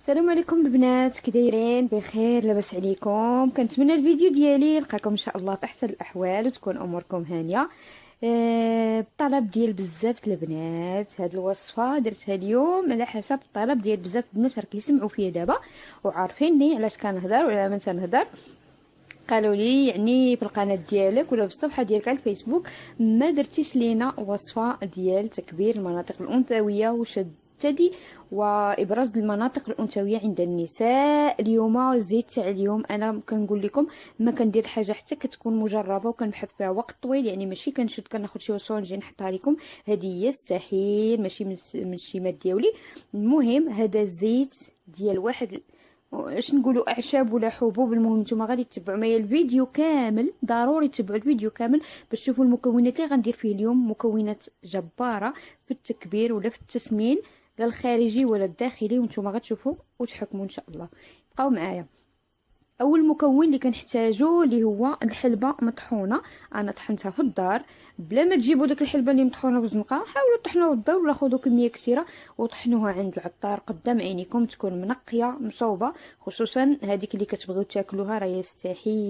السلام عليكم البنات، كي دايرين؟ بخير؟ لاباس عليكم؟ كنتمنى الفيديو ديالي يلقاكم ان شاء الله في احسن الاحوال وتكون اموركم هانيه. الطلب ديال بزاف البنات، هاد الوصفه درتها اليوم على حسب الطلب ديال بزاف الناس راه كيسمعوا فيا دابا وعارفيني علاش كنهضر وعلى من تنهضر. قالوا لي يعني في القناه ديالك ولا في الصفحه ديالك على الفيسبوك ما درتيش لينا وصفه ديال تكبير المناطق الانثويه وشدي وابراز المناطق الانثويه عند النساء. اليوم زيت تاع اليوم انا كنقول لكم ما كندير حاجه حتى كتكون مجربه وكنبحث فيها وقت طويل، يعني ماشي كنشد كناخذ شي وصفه نجي نحطها لكم، هذه هي السحيل ماشي من الشيمات ديالي. المهم هذا الزيت ديال واحد اش نقولوا اعشاب ولا حبوب، المهم نتوما غادي تتبعوا معايا الفيديو كامل، ضروري تتبعوا الفيديو كامل باش تشوفوا المكونات اللي غندير فيه اليوم. مكونات جباره في التكبير ولا في التسمين، لا الخارجي ولا الداخلي، وانتوما غتشوفوا وتحكموا ان شاء الله. بقاو معايا. اول مكون اللي كنحتاجو اللي هو الحلبه مطحونه. انا طحنتها في الدار، بلا ما تجيبوا داك الحلبه اللي مطحونه بالزنقه، حاولوا طحنوها في الدار ولا خذوا كميه كثيره وطحنوها عند العطار قدام عينيكم، تكون منقيه مصوبه. خصوصا هذيك اللي كتبغيو تاكلوها راه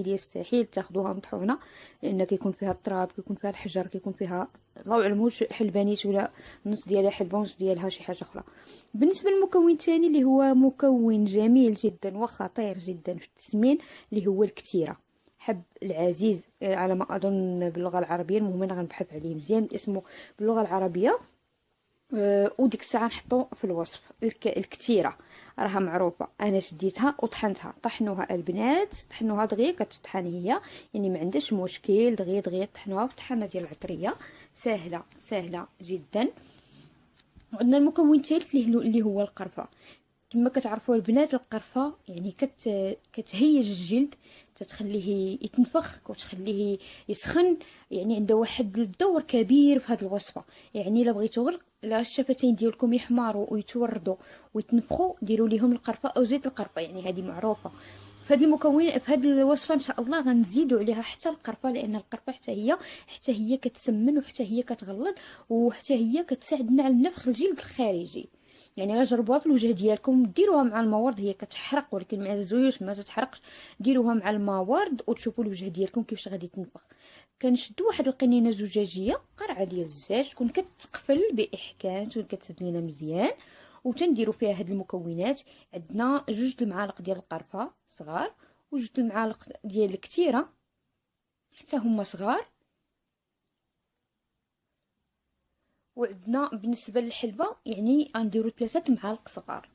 يستحيل تاخذوها مطحونه، لان كيكون فيها التراب، كيكون فيها الحجر، كيكون فيها الله اعلم واش حلبانيت ولا نص ديالها حلبه ونص ديالها شي حاجه اخرى. بالنسبه للمكون الثاني اللي هو مكون جميل جدا وخطير جدا في التسمين اللي هو الكتيره، حب العزيز على ما اظن باللغه العربيه، المهم انا غنبحث عليه مزيان اسمه باللغه العربيه. وديك الساعه نحطو في الوصف. الكتيره راها معروفه، انا شديتها وطحنتها. طحنوها البنات، طحنوها دغيا كتطحن هي، يعني ما عندهاش مشكل، دغيا طحنوها في طحنه ديال العطريه سهله جدا. وعندنا المكون الثالث اللي هو القرفه. كما كتعرفوا البنات القرفه يعني كتهيج الجلد، تتخليه يتنفخ وتخليه يسخن، يعني عنده واحد الدور كبير في هذه الوصفه. يعني الا بغيتو غير لا الشفتين ديالكم يحمروا ويتوردوا ويتنفخوا، ديروا ليهم القرفه او زيت القرفه، يعني هذه معروفه. في هذا المكون في هذه الوصفه ان شاء الله غنزيدوا عليها حتى القرفه، لان القرفه حتى هي كتسمن وحتى هي كتغلظ وحتى هي كتساعدنا على نفخ الجلد الخارجي. يعني لا جربوها في الوجه ديالكم، ديروها مع الموارد، هي كتحرق ولكن مع الزيوت ما تتحرقش. ديروها مع الموارد وتشوفوا الوجه ديالكم كيفاش غادي تنفخ. كنشدوا واحد القنينه زجاجيه قرعه ديال الزاج، تكون كتقفل باحكام، تكون كتسد لينا مزيان، وتنديروا فيها هاد المكونات. عندنا 2 المعالق ديال القرفه صغار و2 المعالق ديال الكتيره حتى هما صغار. وعندنا بالنسبه للحلبه يعني غنديروا 3 معالق صغار.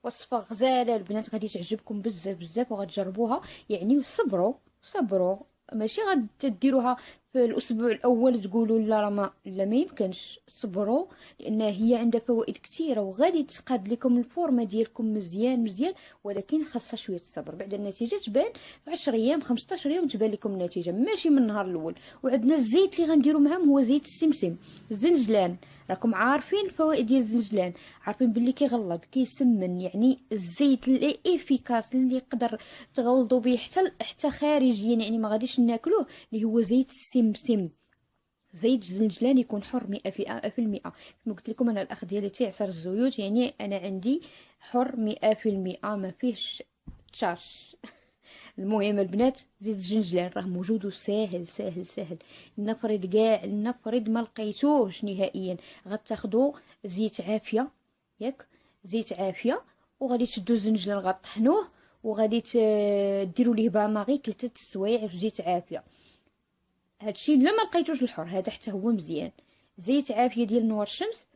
وصفه غزاله البنات، غادي تعجبكم بزاف وغتجربوها يعني. صبروا ماشي غاديروها في الاسبوع الاول تقولوا لا راه ما يمكنش. صبروا لان هي عندها فوائد كثيره وغادي تقاد لكم الفورمه ديالكم مزيان، ولكن خاصها شويه الصبر. بعد النتيجه تبان في 10 ايام 15 يوم، تبان لكم النتيجه ماشي من النهار الاول. وعندنا الزيت اللي غنديروا معاهم هو زيت السمسم الزنجلان. راكم عارفين الفوائد ديال الزنجلان، عارفين باللي كيغلظ كيسمن، يعني الزيت اللي افيكاس اللي يقدر تغلظوا به حتى خارجيا، يعني ما غاديش ناكلوه، اللي هو زيت السمسم. زيت الزنجلان يكون حر 100%. كما قلت لكم انا الاخ ديالي تيعصر الزيوت، يعني انا عندي حر 100%، ما فيهش تشاش. المهم البنات زيت الجنجلان راه موجود وساهل. نفرض ما لقيتوهش نهائيا، غتاخدوا زيت عافيه، ياك زيت عافيه، وغادي تشدوا الزنجلان غطحنوه وغادي ديروا ليه باماغي 3 سوايع في زيت عافيه. هادشي الا ما لقيتوش الحر، هذا حتى هو مزيان. زيت عافيه ديال نوار الشمس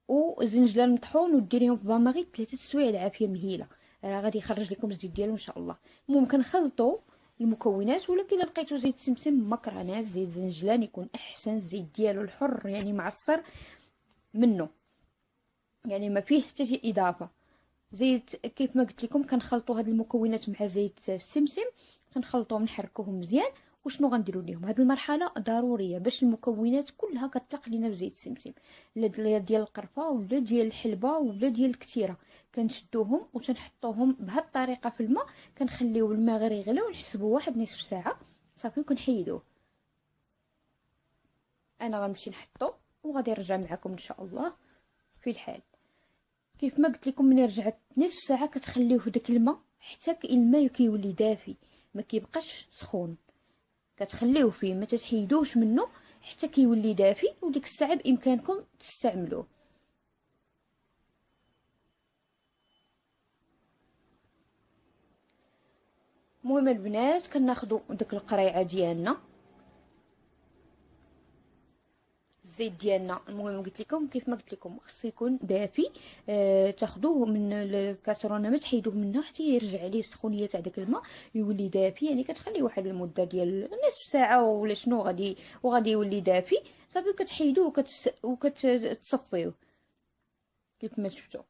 وزنجلان مطحون وديريهم في باماغي 3 سوايع العافيه مهيله، راه غادي يخرج لكم الزيت ديالو ان شاء الله. ممكن نخلطوا المكونات، ولكن الا لقيتو زيت سمسم ما كرهناش، زيت زنجلان يكون احسن. الزيت ديالو الحر يعني معصر منه، يعني ما فيه حتى شي اضافه. زيت كيف ما قلت لكم كنخلطوا هاد المكونات مع زيت السمسم، كنخلطوهم نحركوهم مزيان. وشنو غنديروا ليهم؟ هاد المرحله ضروريه باش المكونات كلها كتطلق لينا بزيت السمسم، لا ديال القرفه ولا ديال الحلبه ولا ديال الكتيره. كنشدوهم وتنحطوهم بهاد الطريقه في الماء، كنخليو الماء غير يغلى ونحسبوا واحد نصف ساعه صافي وكنحيدوه. انا غنمشي نحطو وغادي نرجع معكم ان شاء الله في الحال. كيف ما قلت لكم، ملي رجعت نصف ساعه كتخليوه في داك الماء حتى الماء كيولي دافي، ما كيبقاش سخون، كتخليوه فيه ما تتحيدوش منه حتى كيولي دافي، وديك الساعه بامكانكم تستعملوه. المهم البنات كناخذوا داك القريعه ديالنا، الزيت ديالنا. المهم قلت لكم كيف ما قلت لكم خصو يكون دافي. تاخذوه من الكاسرونه، ما تحيدوه منها حتى يرجع عليه السخونيه تاع داك الماء، يولي دافي. يعني كتخليه واحد المده ديال نصف ساعه ولا شنو، وغادي يولي دافي صافي. كتحيدوه وكتصفيوه كيف ما شفتوا.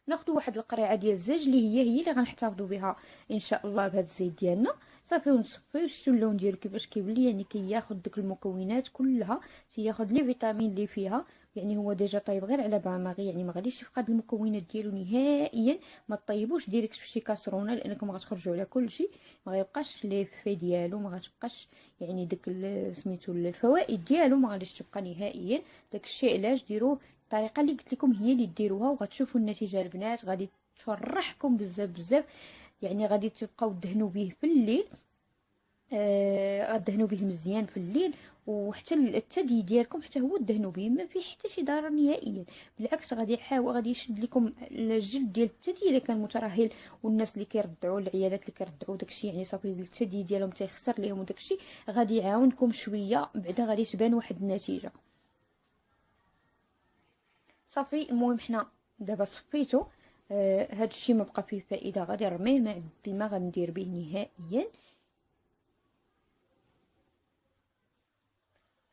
ناخذ واحد القريعه ديال الزاج اللي هي غنحتفظوا بها ان شاء الله بهذا الزيت ديالنا صافي، ونصفيو. شفتوا اللون ديالو كيفاش كيولي، يعني كياخذ ديك المكونات كلها، كياخذ لي فيتامين اللي فيها. يعني هو ديجا طايب غير على باماغي، يعني ما غاديش يفقد المكونات ديالو نهائيا. ما طيبوش ديريكت في شي كاسرونه لانكم غتخرجوا على كل شيء، ما غيبقاش لي في ديالو، ما غتبقاش يعني ديك سميتو الفوائد ديالو ما غاديش تبقى نهائيا. داك الشيء علاش ديروه الطريقه اللي قلت لكم هي اللي ديروها، وغتشوفوا النتيجه البنات غادي تفرحكم بزاف بزاف. يعني غادي تبقاو دهنوا به في الليل، غدهنوا به مزيان في الليل، وحتى الثدي ديالكم حتى هو دهنوا به، ما فيه حتى شي ضرر نهائيا. بالعكس غادي يشد لكم الجلد ديال الثدي الا كان مترهل. والناس اللي كيرضعوا، العيالات اللي كيرضعوا داكشي يعني صافي الثدي ديالهم تيخسر ليهم، وداكشي غادي يعاونكم شويه، بعدا غادي تبان واحد النتيجه صافي. المهم حنا دابا صفيتو، هاد الشيء ما بقى فيه فائده، غادي نرميه، ما عندي ما غندير به نهائيا.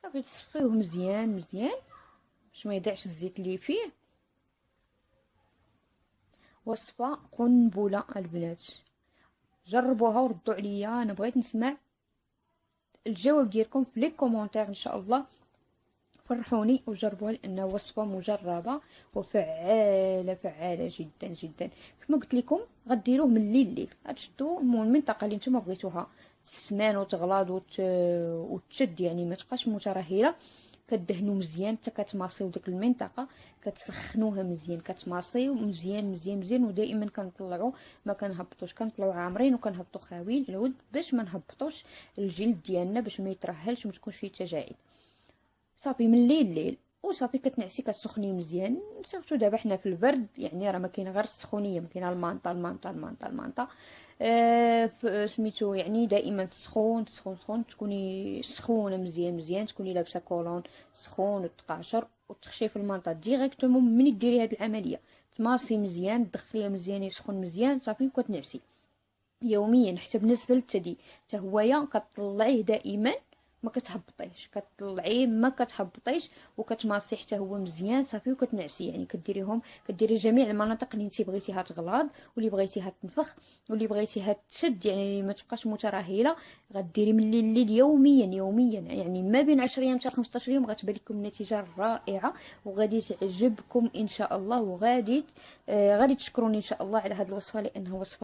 صافي تصفيوه مزيان مزيان باش ما يضيعش الزيت اللي فيه. وصفه قنبله البنات، جربوها وردوا عليا. انا بغيت نسمع الجواب ديالكم في لي كومونتير ان شاء الله، فرحوني وجربوها لانها وصفه مجربه وفعاله، فعاله جدا جدا. كما قلت لكم غديروه من الليل، غتشدوا المنطقه اللي نتوما بغيتوها تسمان وتغلاض وتشد، يعني ما تبقاش مترهله. كدهنوا مزيان حتى كتماصيو ديك المنطقه، كتسخنوها مزيان، كتماصيو مزيان مزيان مزيان. ودائما كنطلعوا، ما كنهبطوش، كنطلعوا عامرين وكنهبطوا خاويين العود باش ما نهبطوش الجلد ديالنا، باش ما يترهلش وما تكونش فيه تجاعيد. صافي من الليل وصافي كتنعسي كتسخني مزيان. سيرتو دابا حنا في البرد، يعني راه ما كاين غير السخونيه، ما كاينه المانطا المانطا المانطا المانطا. سميتو يعني دائما سخون سخون سخون، تكوني سخونه مزيان مزيان، تكوني لابسه كولون سخون وتقاشر، وتخشي في المانطا ديريكتومون من ديري هاد العمليه. تماصي مزيان، تدخليها مزيان يسخن مزيان صافي، وكتنعسي يوميا. حتى بالنسبه للثدي حتى هويا كطلعيه دائما، ما كتهبطيش، كطلعيه ما كتهبطيش، وكتماصي حتى هو مزيان صافي، وكتنعسي. يعني كديري جميع المناطق اللي انت بغيتيها تغلاض، واللي بغيتيها تنفخ، واللي بغيتيها تشد، يعني ما تبقاش مترهله. غديري من الليل يوميا يوميا، يعني ما بين 10 ايام حتى 15 يوم غتبان لكم النتيجه رائعه، وغادي تعجبكم ان شاء الله. وغادي غادي تشكروني ان شاء الله على هذه الوصفه، لانها وصفه